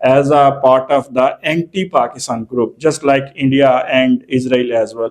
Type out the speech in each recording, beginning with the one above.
as a part of the anti-Pakistan group, just like India and Israel as well।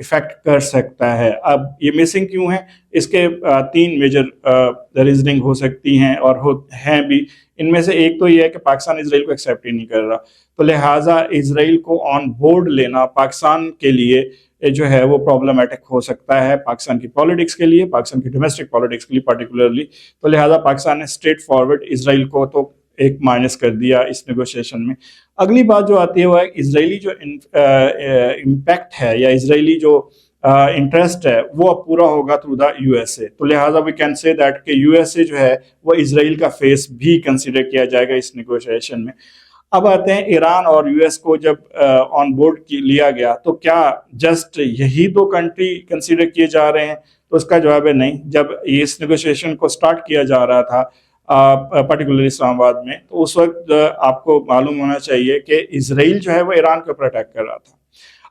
Affect کر سکتا ہے. اب یہ مسنگ کیوں ہے؟ اس کے 3 میجر ریزننگ ہو سکتی ہیں اور ہیں بھی. ان میں سے ایک تو یہ ہے کہ پاکستان اسرائیل کو ایکسیپٹ ہی نہیں کر رہا، تو لہٰذا اسرائیل کو آن بورڈ لینا پاکستان کے لیے جو ہے وہ پرابلمٹک ہو سکتا ہے، پاکستان کی پالیٹکس کے لیے، پاکستان کی ڈومیسٹک پالیٹکس کے لیے پارٹیکولرلی. تو لہٰذا پاکستان نے اسٹریٹ فارورڈ اسرائیل کو تو ایک مائنس کر دیا اس نیگوشیشن میں. اگلی بات جو آتی ہے وہ ہے اسرائیلی جو امپیکٹ ہے یا اسرائیلی جو انٹرسٹ ہے وہ اب پورا ہوگا تھرو دا یو ایس اے. تو لہٰذا وی کین سے دیٹ کہ یو ایس اے جو ہے وہ اسرائیل کا فیس بھی کنسیڈر کیا جائے گا اس نیگوشیشن میں. اب آتے ہیں ایران اور یو ایس کو جب آن بورڈ لیا گیا تو کیا جسٹ یہی 2 کنٹری کنسیڈر کیے جا رہے ہیں؟ تو اس کا جواب ہے نہیں. جب اس نیگوشیشن کو سٹارٹ کیا جا رہا تھا پرٹیکولرلی اسلام آباد میں، تو اس وقت آپ کو معلوم ہونا چاہیے کہ اسرائیل جو ہے وہ ایران کے اوپر اٹیک کر رہا تھا.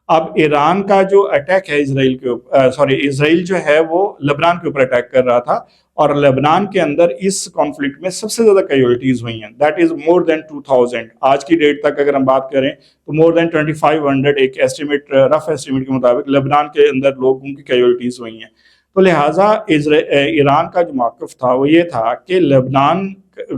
اب ایران کا جو اٹیک ہے اسرائیل جو ہے وہ لبنان کے اوپر اٹیک کر رہا تھا، اور لبنان کے اندر اس کانفلکٹ میں سب سے زیادہ کیجوالٹیز ہوئی ہیں. دیٹ از مور دین 2000. آج کی ڈیٹ تک اگر ہم بات کریں تو مور دین 2500 ایک ایسٹیمیٹ، رف ایسٹیمیٹ کے مطابق لبنان کے اندر لوگوں کی کیجوالٹیز ہوئی ہیں. تو لہٰذا ایران کا جو موقف تھا وہ یہ تھا کہ لبنان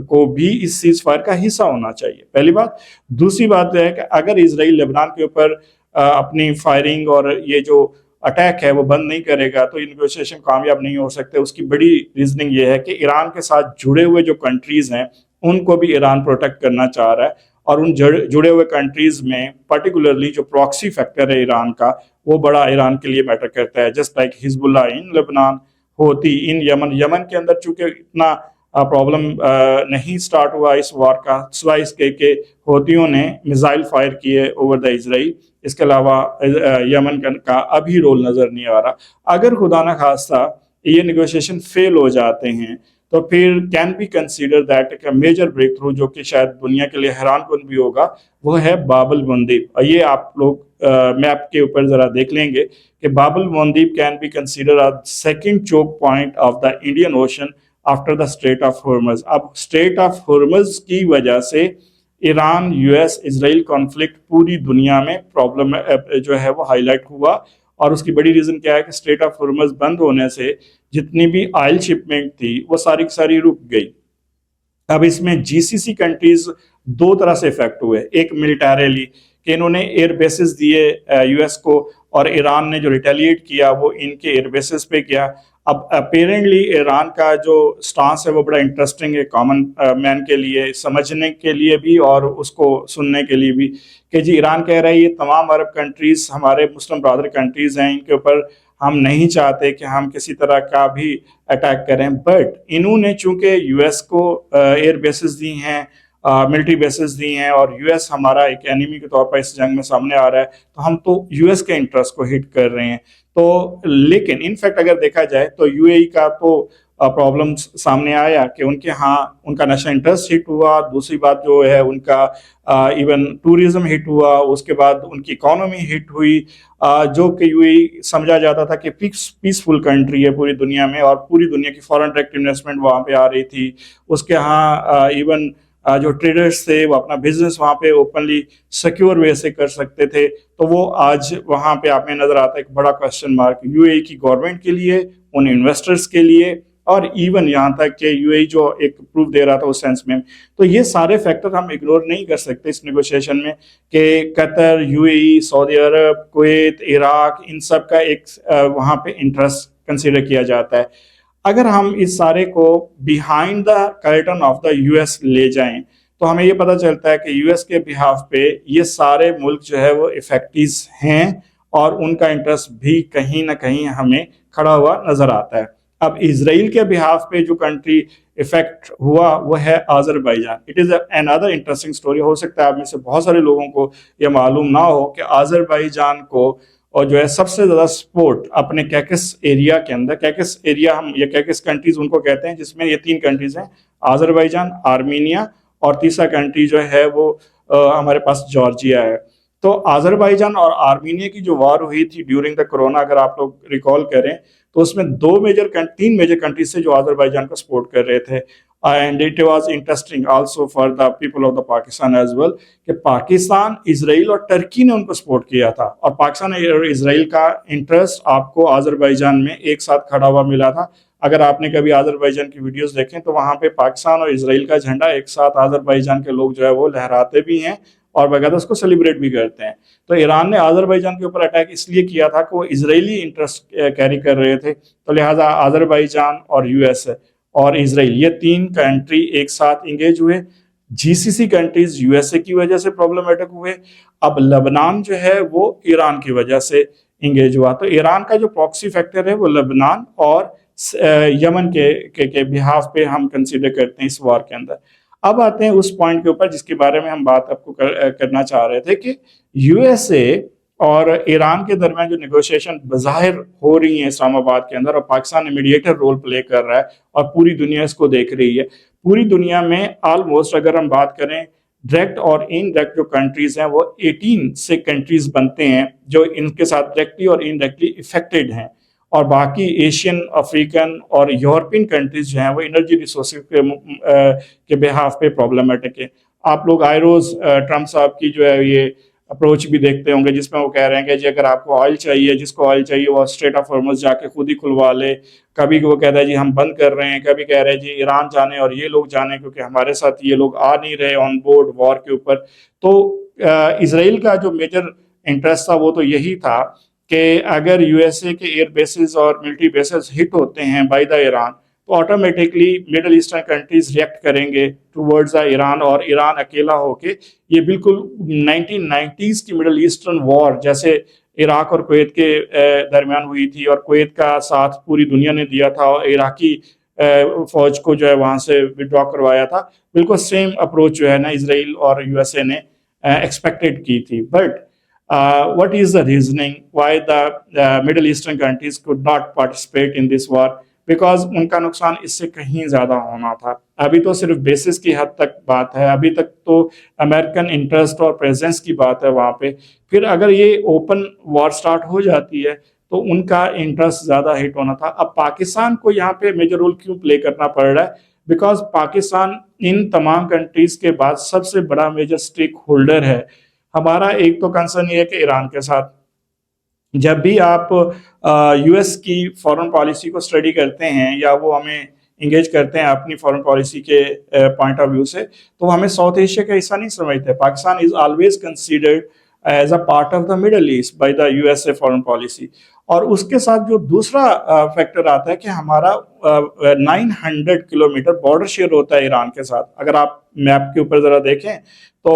کو بھی اس سیز فائر کا حصہ ہونا چاہیے، پہلی بات. دوسری بات یہ ہے کہ اگر اسرائیل لبنان کے اوپر اپنی فائرنگ اور یہ جو اٹیک ہے وہ بند نہیں کرے گا تو یہ نیگوشیشن کامیاب نہیں ہو سکتے. اس کی بڑی ریزننگ یہ ہے کہ ایران کے ساتھ جڑے ہوئے جو کنٹریز ہیں ان کو بھی ایران پروٹیکٹ کرنا چاہ رہا ہے، اور ان جڑے ہوئے کنٹریز میں پرٹیکولرلی جو پراکسی فیکٹر ہے ایران کا وہ بڑا ایران کے لیے میٹر کرتا ہے. جسٹ لائک حزب اللہ ان لبنان، ہوتی ان یمن کے اندر چونکہ اتنا پرابلم نہیں سٹارٹ ہوا اس وار کا، سوائے اس کے کہ ہوتیوں نے میزائل فائر کیے اوور دا اسرائیل. اس کے علاوہ یمن کا ابھی رول نظر نہیں آ رہا. اگر خدا نہ خواستہ یہ نیگوشیشن فیل ہو جاتے ہیں تو پھر can be consider that major breakthrough جو کہ شاید دنیا کے لیے حیران کن بھی ہوگا، وہ ہے باب المندب. اور یہ آپ لوگ میپ کے اوپر ذرا دیکھ لیں گے کہ Bab el-Mandeb can be consider second choke point of the Indian Ocean after the Strait of Hormuz. اب اسٹریٹ آف ہرمز کی وجہ سے Iran U S Israel conflict پوری دنیا میں پرابلم جو ہے وہ ہائی لائٹ ہوا. اور اس کی بڑی ریزن کیا ہے کہ اسٹریٹ آف ہرمز بند ہونے سے جتنی بھی آئل شپمنٹ تھی وہ ساری کی ساری رک گئی. اب اس میں جی سی سی کنٹریز 2 طرح سے افیکٹ ہوئے. ایک ملٹریلی کہ انہوں نے ایئر بیسز دیے یو ایس کو، اور ایران نے جو ریٹیلیٹ کیا وہ ان کے ایئر بیسز پہ کیا. اب اپیرنٹلی ایران کا جو سٹانس ہے وہ بڑا انٹرسٹنگ ہے کامن مین کے لیے سمجھنے کے لیے بھی اور اس کو سننے کے لیے بھی، کہ جی ایران کہہ رہا ہے یہ تمام عرب کنٹریز ہمارے مسلم برادر کنٹریز ہیں، ان کے اوپر ہم نہیں چاہتے کہ ہم کسی طرح کا بھی اٹیک کریں. بٹ انہوں نے چونکہ یو ایس کو ایئر بیسز دی ہیں، ملٹری بیسز دی ہیں، اور یو ایس ہمارا ایک اینیمی کے طور پر اس جنگ میں سامنے آ رہا ہے، تو ہم تو یو ایس کے انٹرسٹ کو ہٹ کر رہے ہیں. تو لیکن ان فیکٹ اگر دیکھا جائے تو یو اے ای کا تو پرابلم سامنے آیا کہ ان کے ہاں ان کا نیشنل انٹرسٹ ہٹ ہوا. دوسری بات جو ہے ان کا ایون ٹوریزم ہٹ ہوا، اس کے بعد ان کی اکانومی ہٹ ہوئی، جو کہ یو اے ای سمجھا جاتا تھا کہ پیسفل کنٹری ہے پوری دنیا میں، اور پوری دنیا کی فارن ڈائریکٹ انویسٹمنٹ وہاں پہ آ رہی تھی. اس کے ہاں ایون جو ٹریڈرز تھے وہ اپنا بزنس وہاں پہ اوپنلی سیکیور وے سے کر سکتے تھے. تو وہ آج وہاں پہ آپ میں نظر آتا ہے ایک بڑا کوشچن مارک یو اے ای کی گورنمنٹ کے لیے، ان انویسٹرز کے لیے، اور ایون یہاں تک کہ یو اے ای جو ایک پروف دے رہا تھا اس سینس میں. تو یہ سارے فیکٹر ہم اگنور نہیں کر سکتے اس نیگوشیشن میں، کہ Qatar, U A E, Saudi Arab, Kuwait, Iraq, ان سب کا ایک وہاں پہ انٹرسٹ کنسیڈر کیا جاتا ہے. اگر ہم اس سارے کو behind the curtain of the U S لے جائیں تو ہمیں یہ پتہ چلتا ہے کہ یو ایس کے بہاف پہ یہ سارے ملک جو ہے وہ افیکٹیز ہیں، اور ان کا انٹرسٹ بھی کہیں نہ کہیں ہمیں کھڑا ہوا نظر آتا ہے. اب اسرائیل کے بہاف پہ جو کنٹری افیکٹ ہوا وہ ہے Azerbaijan. It is an other interesting story. ہو سکتا ہے آپ میں سے بہت سارے لوگوں کو یہ معلوم نہ ہو کہ آذربائیجان کو اور جو ہے سب سے زیادہ سپورٹ اپنے کیکس ایریا کے اندر، کیکس ایریا ہم یا کیکس کنٹریز ان کو کہتے ہیں، جس میں یہ 3 کنٹریز ہیں، آذربائیجان، آرمینیا، اور تیسرا کنٹری جو ہے وہ ہمارے پاس جارجیا ہے. تو آذربائیجان اور آرمینیا کی جو وار ہوئی تھی ڈیورنگ دا کرونا، اگر آپ لوگ ریکال کریں تو اس میں تین میجر کنٹریز سے جو آذربائیجان کو سپورٹ کر رہے تھے. And it was interesting also for the people of the Pakistan as well کہ پاکستان، اسرائیل اور ٹرکی نے ان کو سپورٹ کیا تھا، اور پاکستان اور اسرائیل کا انٹرسٹ آپ کو آذربائیجان میں ایک ساتھ کھڑا ہوا ملا تھا. اگر آپ نے کبھی آذربائیجان کی ویڈیوز دیکھیں تو وہاں پہ پاکستان اور اسرائیل کا جھنڈا ایک ساتھ آذربائیجان کے لوگ جو ہے وہ لہراتے بھی ہیں اور باقاعدہ اس کو سیلیبریٹ بھی کرتے ہیں. تو ایران نے آذربائیجان کے اوپر اٹیک اس لیے کیا تھا کہ وہ اسرائیلی انٹرسٹ کیری کر رہے تھے، تو لہٰذا آذربائیجان اور یو ایس اور اسرائیل یہ تین کنٹری ایک ساتھ انگیج ہوئے. جی سی سی کنٹریز یو ایس اے کی وجہ سے پرابلمٹک ہوئے. اب لبنان جو ہے وہ ایران کی وجہ سے انگیج ہوا. تو ایران کا جو پراکسی فیکٹر ہے وہ لبنان اور یمن کے بہاف پہ ہم کنسیڈر کرتے ہیں اس وار کے اندر. اب آتے ہیں اس پوائنٹ کے اوپر جس کے بارے میں ہم بات آپ کو کرنا چاہ رہے تھے کہ یو ایس اے اور ایران کے درمیان جو نیگوشیشن بظاہر ہو رہی ہیں اسلام آباد کے اندر، اور پاکستان میڈیٹر رول پلے کر رہا ہے اور پوری دنیا اس کو دیکھ رہی ہے. پوری دنیا میں آلموسٹ اگر ہم بات کریں ڈائریکٹ اور انڈائریکٹ جو کنٹریز ہیں وہ 18 سے کنٹریز بنتے ہیں جو ان کے ساتھ ڈائریکٹلی اور انڈائریکٹلی افیکٹڈ ہیں، اور باقی ایشین، افریقن اور یورپین کنٹریز جو ہیں وہ انرجی ریسورسز کے بہاف پہ پرابلمٹک ہے. آپ لوگ آئے روز ٹرمپ صاحب کی جو ہے یہ اپروچ بھی دیکھتے ہوں گے جس میں وہ کہہ رہے ہیں کہ جی اگر آپ کو آئل چاہیے، جس کو آئل چاہیے وہ اسٹریٹ آف ہارمز جا کے خود ہی کھلوا لے. کبھی وہ کہتا ہے جی ہم بند کر رہے ہیں، کبھی کہہ رہے ہیں جی ایران جانے اور یہ لوگ جانے کیونکہ ہمارے ساتھ یہ لوگ آ نہیں رہے آن بورڈ وار کے اوپر. تو اسرائیل کا جو میجر انٹرسٹ تھا وہ تو یہی تھا کہ اگر یو ایس اے کے ایئر بیسز اور ملٹری بیسز ہٹ ہوتے ہیں بائی دا ایران تو automatically middle eastern countries react کریں گے ٹورڈز دا ایران، اور ایران اکیلا ہو کے یہ بالکل 1990s کی مڈل ایسٹرن وار جیسے عراق اور کویت کے درمیان ہوئی تھی، اور کویت کا ساتھ پوری دنیا نے دیا تھا اور عراقی فوج کو جو ہے وہاں سے وڈرا کروایا تھا، بالکل سیم اپروچ جو ہے نا اسرائیل اور یو ایس اے نے ایکسپیکٹڈ کی تھی. But what is the reasoning why the Middle Eastern countries could not participate in this war? Because ان کا نقصان اس سے کہیں زیادہ ہونا تھا. ابھی تو صرف بیسس کی حد تک بات ہے، ابھی تک تو امریکن انٹرسٹ اور پریزنس کی بات ہے وہاں پہ. پھر اگر یہ اوپن وار سٹارٹ ہو جاتی ہے تو ان کا انٹرسٹ زیادہ ہٹ ہونا تھا. اب پاکستان کو یہاں پہ میجر رول کیوں پلے کرنا پڑ رہا ہے؟ بیکاز پاکستان ان تمام کنٹریز کے بعد سب سے بڑا میجر اسٹیک ہولڈر ہے. ہمارا ایک تو کنسرن یہ ہے کہ ایران کے ساتھ جب بھی آپ یو ایس کی فارن پالیسی کو اسٹڈی کرتے ہیں یا وہ ہمیں انگیج کرتے ہیں اپنی فارن پالیسی کے پوائنٹ آف ویو سے، تو وہ ہمیں ساؤتھ ایشیا کا حصہ نہیں سمجھتے. Pakistan is always considered as a part of the Middle East by the U S A foreign policy. اور اس کے ساتھ جو دوسرا فیکٹر آتا ہے کہ ہمارا 900 کلومیٹر بارڈر شیئر ہوتا ہے ایران کے ساتھ. اگر آپ میپ کے اوپر ذرا دیکھیں تو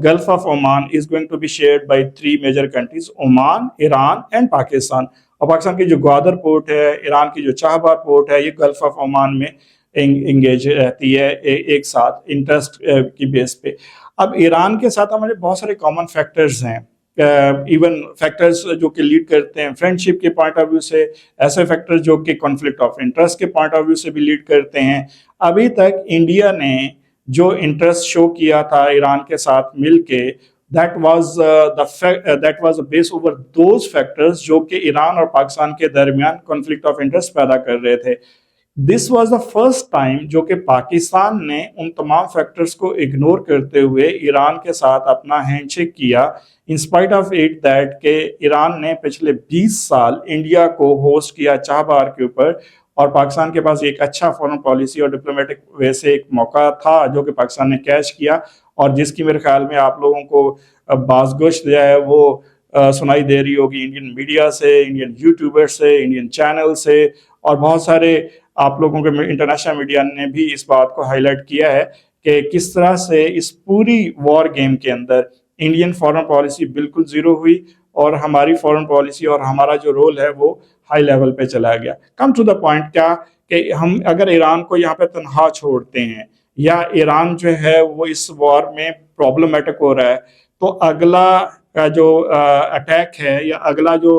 Gulf of Oman is going to be shared by 3 major countries, Oman, Iran and Pakistan. اور پاکستان کی جو گوادر پورٹ ہے، ایران کی جو چابہار پورٹ ہے، یہ گلف آف عمان میں انگیج رہتی ہے ایک ساتھ انٹرسٹ کی بیس پہ. اب ایران کے ساتھ ہمارے بہت سارے کامن فیکٹرز ہیں، ایون فیکٹرز جو کہ لیڈ کرتے ہیں فرینڈ شپ کے پوائنٹ آف ویو سے، ایسے فیکٹرز جو کہ کانفلکٹ آف انٹرسٹ کے پوائنٹ آف ویو سے بھی لیڈ کرتے ہیں. ابھی تک انڈیا نے جو انٹرسٹ شو کیا تھا ایران کے ساتھ مل کے، that was the base over those factors جو کہ ایران اور پاکستان کے درمیان conflict of interest پیدا کر رہے تھے. This was the first time جو کہ پاکستان نے ان تمام فیکٹرز کو اگنور کرتے ہوئے ایران کے ساتھ اپنا ہینڈ شیک کیا in spite of it that کہ ایران نے پچھلے 20 سال انڈیا کو ہوسٹ کیا چابہار کے اوپر، اور پاکستان کے پاس ایک اچھا فارن پالیسی اور ڈپلومیٹک وے سے ایک موقع تھا جو کہ پاکستان نے کیچ کیا، اور جس کی میرے خیال میں آپ لوگوں کو باز گوشت جو ہے وہ سنائی دے رہی ہوگی انڈین میڈیا سے، انڈین یوٹیوبر سے، انڈین چینل سے، اور بہت سارے آپ لوگوں کے انٹرنیشنل میڈیا نے بھی اس بات کو ہائی لائٹ کیا ہے کہ کس طرح سے اس پوری وار گیم کے اندر انڈین فارن پالیسی بالکل زیرو ہوئی اور ہماری فارن پالیسی اور ہمارا جو رول ہے وہ ہائی لیول پہ چلا گیا. کم ٹو دا پوائنٹ کیا کہ ہم اگر ایران کو یہاں پہ تنہا چھوڑتے ہیں یا ایران جو ہے وہ اس وار میں پرابلمٹک ہو رہا ہے، تو اگلا جو اٹیک ہے یا اگلا جو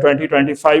2025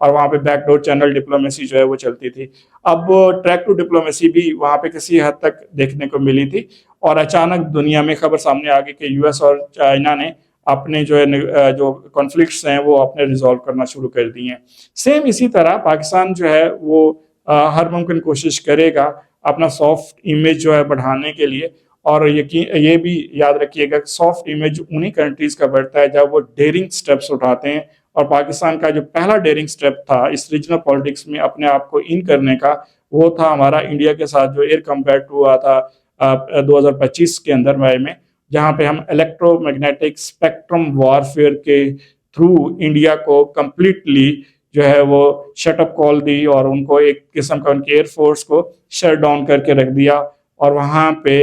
اور وہاں پہ بیک ڈور چینل ڈپلومیسی جو ہے وہ چلتی تھی. اب ٹریک ٹو ڈپلومیسی بھی وہاں پہ کسی حد تک دیکھنے کو ملی تھی, اور اچانک دنیا میں خبر سامنے آ گئی کہ یو ایس اور چائنا نے اپنے جو کانفلکٹس ہیں وہ اپنے ریزالو کرنا شروع کر دیے ہیں. سیم اسی طرح پاکستان جو ہے وہ ہر ممکن کوشش کرے گا اپنا سافٹ امیج جو ہے بڑھانے کے لیے, اور یہ بھی یاد رکھیے گا سافٹ امیج انہی کنٹریز کا بڑھتا ہے جب وہ ڈیرنگ سٹیپس اٹھاتے ہیں, اور پاکستان کا جو پہلا ڈیرنگ سٹیپ تھا اس ریجنل پالیٹکس میں اپنے آپ کو ان کرنے کا, وہ تھا ہمارا انڈیا کے ساتھ جو ایئر کمبیٹ ہوا تھا 2025 کے اندر مئی میں, جہاں پہ ہم الیکٹرو میگنیٹک اسپیکٹرم وارفیئر کے تھرو انڈیا کو کمپلیٹلی جو ہے وہ شٹ اپ کال دی, اور ان کو ایک قسم کا ان کی ایئر فورس کو شٹ ڈاؤن کر کے رکھ دیا, اور وہاں پہ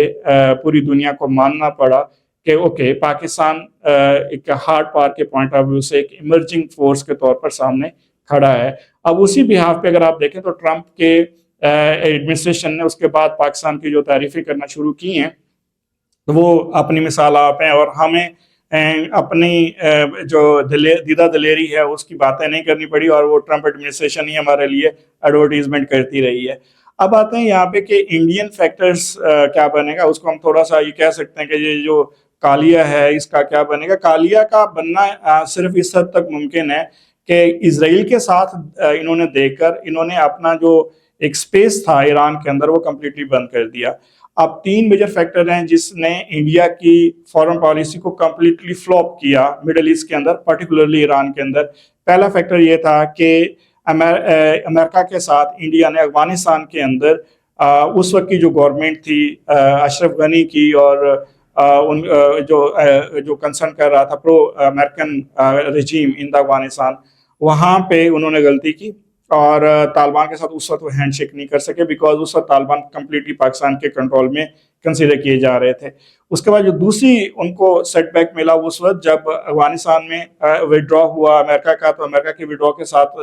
پوری دنیا کو ماننا پڑا کہ اوکے پاکستان ایک ہارڈ پاور کے پوائنٹ آف ویو سے ایک ایمرجنگ فورس کے طور پر سامنے کھڑا ہے. اب اسی بہاف پہ اگر آپ دیکھیں تو ٹرمپ کے ایڈمنسٹریشن نے اس کے بعد پاکستان کی جو تعریفیں کرنا شروع کی ہیں وہ اپنی مثال آپ ہیں, اور ہمیں اپنی جو دیدہ دلیری ہے اس کی باتیں نہیں کرنی پڑی, اور وہ ٹرمپ ایڈمنسٹریشن ہی ہمارے لیے ایڈورٹیزمنٹ کرتی رہی ہے. اب آتے ہیں یہاں پہ کہ انڈین فیکٹرز کیا بنے گا, اس کو ہم تھوڑا سا یہ کہہ سکتے ہیں کہ یہ جو کالیا ہے اس کا کیا بنے گا. کالیا کا بننا صرف اس حد تک ممکن ہے کہ اسرائیل کے ساتھ انہوں نے دیکھ کر انہوں نے اپنا جو ایک سپیس تھا ایران کے اندر وہ کمپلیٹلی بند کر دیا. اب 3 میجر فیکٹر ہیں جس نے انڈیا کی فارن پالیسی کو کمپلیٹلی فلوپ کیا مڈل ایسٹ کے اندر, پرٹیکولرلی ایران کے اندر. پہلا فیکٹر یہ تھا کہ امریکہ کے ساتھ انڈیا نے افغانستان کے اندر اس وقت کی جو گورنمنٹ تھی اشرف غنی کی, اور ان جو کنسرن کر رہا تھا پرو امریکن رجیم ان افغانستان, وہاں پہ انہوں نے غلطی کی, اور طالبان کے ساتھ اس وقت وہ ہینڈ شیک نہیں کر سکے بیکاز اس وقت طالبان کمپلیٹلی پاکستان کے کنٹرول میں کنسیڈر کیے جا رہے تھے. اس کے بعد جو دوسری ان کو سیٹ بیک ملا اس وقت جب افغانستان میں وڈرا ہوا امریکہ کا, تو امریکہ کے وڈرا کے ساتھ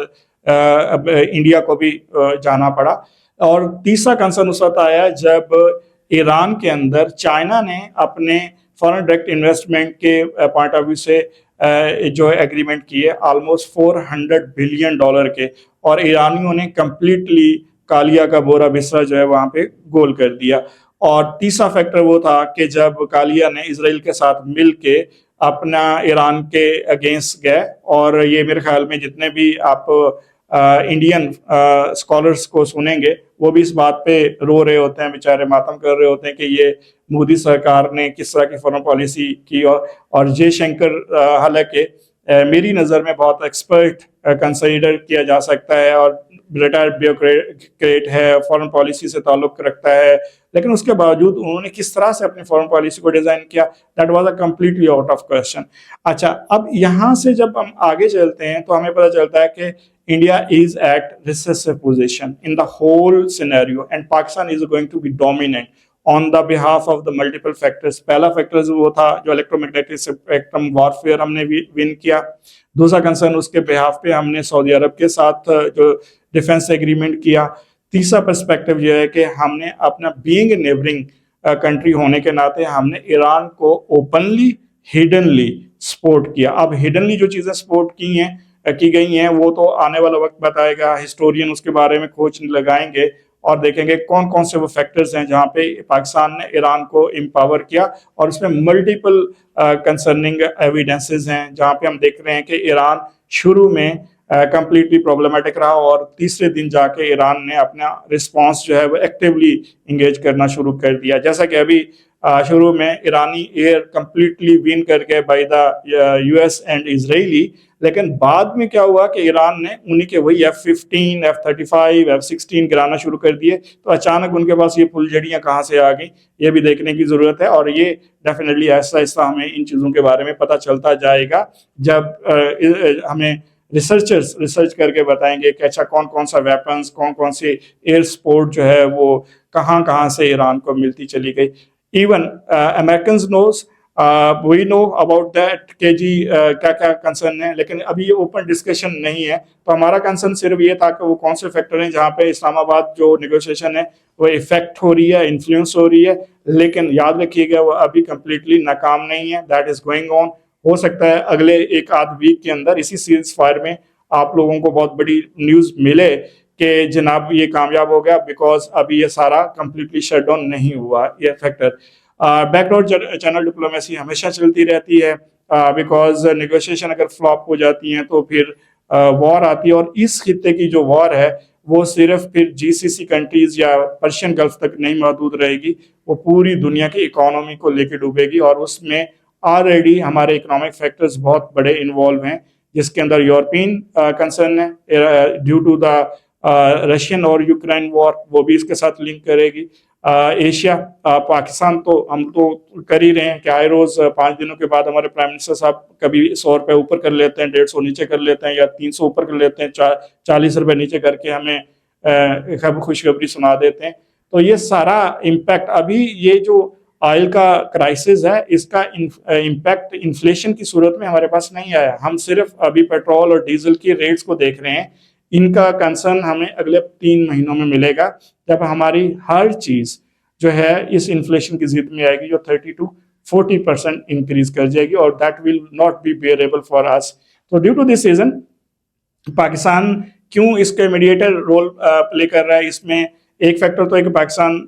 انڈیا کو بھی جانا پڑا. اور تیسرا کنسرن اس وقت آیا جب ایران کے اندر چائنا نے اپنے فارن ڈائریکٹ انویسٹمنٹ کے پوائنٹ آف ویو سے جو ایگریمنٹ کیے آلموسٹ $400 بلین کے, اور ایرانیوں نے کمپلیٹلی کالیا کا بورا بسرا جو ہے وہاں پہ گول کر دیا. اور تیسرا فیکٹر وہ تھا کہ جب کالیا نے اسرائیل کے ساتھ مل کے اپنا ایران کے اگینسٹ گئے, اور یہ میرے خیال میں جتنے بھی آپ انڈین اسکالرس کو سنیں گے وہ بھی اس بات پہ رو رہے ہوتے ہیں, بیچارے ماتم کر رہے ہوتے ہیں کہ یہ مودی سرکار نے کس طرح کی فارن پالیسی کی. اور جے شنکر حالانکہ میری نظر میں بہت ایکسپرٹ کنسیڈر کیا جا سکتا ہے اور ریٹائرڈ بیوروکریٹ ہے, فارن پالیسی سے تعلق رکھتا ہے, لیکن اس کے باوجود انہوں نے کس طرح سے اپنی فارن پالیسی کو ڈیزائن کیا, that was a completely out of question. اچھا, اب یہاں سے جب ہم آگے چلتے ہیں تو ہمیں پتہ چلتا ہے کہ India is at recessive position in the whole scenario and Pakistan is going to be dominant on the behalf of the multiple factors. پہلا فیکٹر وہ تھا جو electromagnetic spectrum warfare ہم نے ون کیا. دوسرا کنسرن اس کے behalf پہ ہم نے سعودی عرب کے ساتھ جو ڈیفنس ایگریمنٹ کیا. تیسرا پرسپیکٹو یہ ہے کہ ہم نے اپنا بینگ نیبرنگ کنٹری ہونے کے ناطے ہم نے ایران کو اوپنلی ہڈنلی سپورٹ کیا. اب ہڈنلی جو چیزیں سپورٹ کی گئی ہیں وہ تو آنے والا وقت بتائے گا, ہسٹورین اس کے بارے میں کھوج لگائیں گے اور دیکھیں گے کون کون سے وہ فیکٹرز ہیں جہاں پہ پاکستان نے ایران کو امپاور کیا, اور اس میں ملٹیپل کنسرننگ ایویڈنسز ہیں جہاں پہ ہم دیکھ رہے ہیں کہ ایران شروع میں کمپلیٹلی پرابلمٹک رہا, اور تیسرے دن جا کے ایران نے اپنا رسپانس جو ہے وہ ایکٹیولی انگیج کرنا شروع کر دیا. جیسا کہ ابھی شروع میں ایرانی ایئر کمپلیٹلی ون کر کے بائی دا US اینڈ اسرائیلی, لیکن بعد میں کیا ہوا کہ ایران نے انہی کے وہی F-15, F-35, F-16 گرانا شروع کر دیے. تو اچانک ان کے پاس یہ پھلجھڑیاں کہاں سے آ گئیں یہ بھی دیکھنے کی ضرورت ہے, اور یہ ڈیفینیٹلی آہستہ آہستہ ہمیں ان چیزوں کے بارے میں پتہ چلتا جائے گا جب ہمیں ریسرچرز ریسرچ کر کے بتائیں گے کہ اچھا کون کون سا ویپنز, کون کون سی ایئر سپورٹ جو ہے وہ کہاں سے ایران کو ملتی چلی گئی. Even Americans knows we know about that کہ جی کیا کیا کنسرن ہے, لیکن ابھی یہ اوپن ڈسکشن نہیں ہے. تو ہمارا کنسرن صرف یہ تھا کہ وہ کون سے فیکٹر ہیں جہاں پہ اسلام آباد جو نیگوشیشن ہے وہ افیکٹ ہو رہی ہے, انفلوئنس ہو رہی ہے, لیکن یاد رکھیے گا وہ ابھی کمپلیٹلی ناکام نہیں ہے. That is going on. ہو سکتا ہے اگلے ایک آدھ ویک کے اندر اسی سیز فائر میں آپ لوگوں کو بہت بڑی نیوز ملے کہ جناب یہ کامیاب ہو گیا، بیکاز ابھی یہ سارا کمپلیٹلی شٹ ڈاؤن نہیں ہوا یہ factor. Back door channel diplomacy ہمیشہ چلتی رہتی ہے، بیکاز نیگوشیشن اگر فلاپ ہو جاتی ہیں تو پھر وار آتی ہے، اور اس خطے کی جو وار ہے وہ صرف پھر GCC کنٹریز یا پرشین گلف تک نہیں محدود رہے گی، وہ پوری دنیا کی اکانومی کو لے کے ڈوبے گی. اور اس میں آلریڈی ہمارے اکنامک فیکٹرز بہت بڑے انوالو ہیں، جس کے اندر یورپین کنسرن ہے ڈیو ٹو دا رشین اور یوکرین وار، وہ بھی اس کے ساتھ لنک کرے گی. ایشیا، پاکستان تو ہم تو کر ہی رہے ہیں کہ آئے روز 5 دنوں کے بعد ہمارے پرائم منسٹر صاحب کبھی 100 روپے اوپر کر لیتے ہیں، 150 نیچے کر لیتے ہیں، یا 300 اوپر کر لیتے ہیں، 40 روپے نیچے کر کے ہمیں خوشخبری سنا دیتے ہیں. تو یہ سارا امپیکٹ، ابھی یہ جو آئل کا کرائسس ہے اس کا امپیکٹ انفلیشن کی صورت میں ہمارے پاس نہیں آیا. ہم صرف ابھی پیٹرول اور ڈیزل کی ریٹس کو دیکھ رہے ہیں. ان کا کنسرن ہمیں اگلے 3 مہینوں میں ملے گا، جب ہماری ہر چیز جو ہے اس انفلیشن کی ضد میں آئے گی، جو 30 to 40% انکریز کر جائے گی، اور that will not be bearable for us. تو due to this reason Pakistan کیوں اس کے میڈیٹر رول پلے کر رہا ہے، اس میں ایک فیکٹر تو ہے کہ پاکستان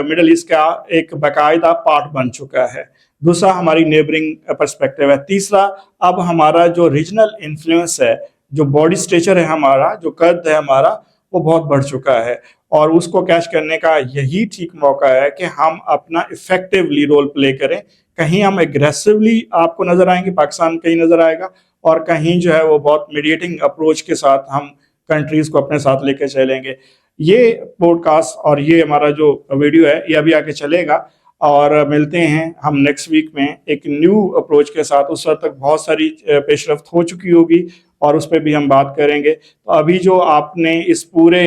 مڈل ایسٹ کا ایک باقاعدہ پارٹ بن چکا ہے. دوسرا ہماری نیبرنگ پرسپیکٹو ہے. تیسرا اب ہمارا جو ریجنل انفلوئنس ہے، جو باڈی اسٹریچر ہے ہمارا، جو قد ہے ہمارا، وہ بہت بڑھ چکا ہے، اور اس کو کیچ کرنے کا یہی ٹھیک موقع ہے کہ ہم اپنا افیکٹولی رول پلے کریں. کہیں ہم ایگریسولی آپ کو نظر آئیں گے، پاکستان کہیں نظر آئے گا، اور کہیں جو ہے وہ بہت میڈیٹنگ اپروچ کے ساتھ ہم کنٹریز کو اپنے ساتھ لے کے چلیں گے. یہ پوڈ کاسٹ اور یہ ہمارا جو ویڈیو ہے یہ ابھی آگے چلے گا، اور ملتے ہیں ہم نیکسٹ ویک میں ایک نیو اپروچ کے ساتھ. اس وقت تک بہت ساری پیش رفت ہو چکی ہوگی اور اس پہ بھی ہم بات کریں گے. تو ابھی جو آپ نے اس پورے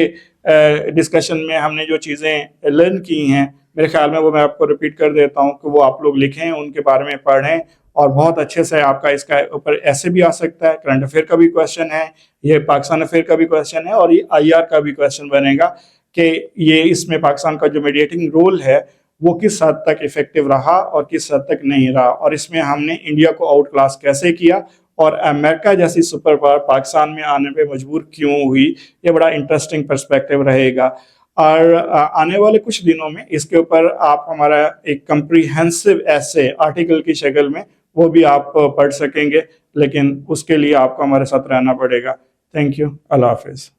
ڈسکشن میں ہم نے جو چیزیں لرن کی ہیں، میرے خیال میں وہ میں آپ کو ریپیٹ کر دیتا ہوں کہ وہ آپ لوگ لکھیں، ان کے بارے میں پڑھیں، اور بہت اچھے سے آپ کا اس کا اوپر ایسے بھی آ سکتا ہے، کرنٹ افیئر کا بھی کویشچن ہے، یہ پاکستان افیئر کا بھی کویشچن ہے، اور یہ IR کا بھی کویشچن بنے گا کہ یہ اس میں پاکستان کا جو میڈیٹنگ رول ہے وہ کس حد تک افیکٹو رہا اور کس حد تک نہیں رہا، اور اس میں ہم نے انڈیا کو آؤٹ کلاس کیسے کیا، اور امریکہ جیسی سپر پاور پاکستان میں آنے پہ مجبور کیوں ہوئی. یہ بڑا انٹرسٹنگ پرسپیکٹو رہے گا. اور آنے والے کچھ دنوں میں اس کے اوپر آپ ہمارا ایک کمپریہنسو ایسے آرٹیکل کی شکل میں وہ بھی آپ پڑھ سکیں گے، لیکن اس کے لیے آپ کو ہمارے ساتھ رہنا پڑے گا. Thank you. اللہ حافظ.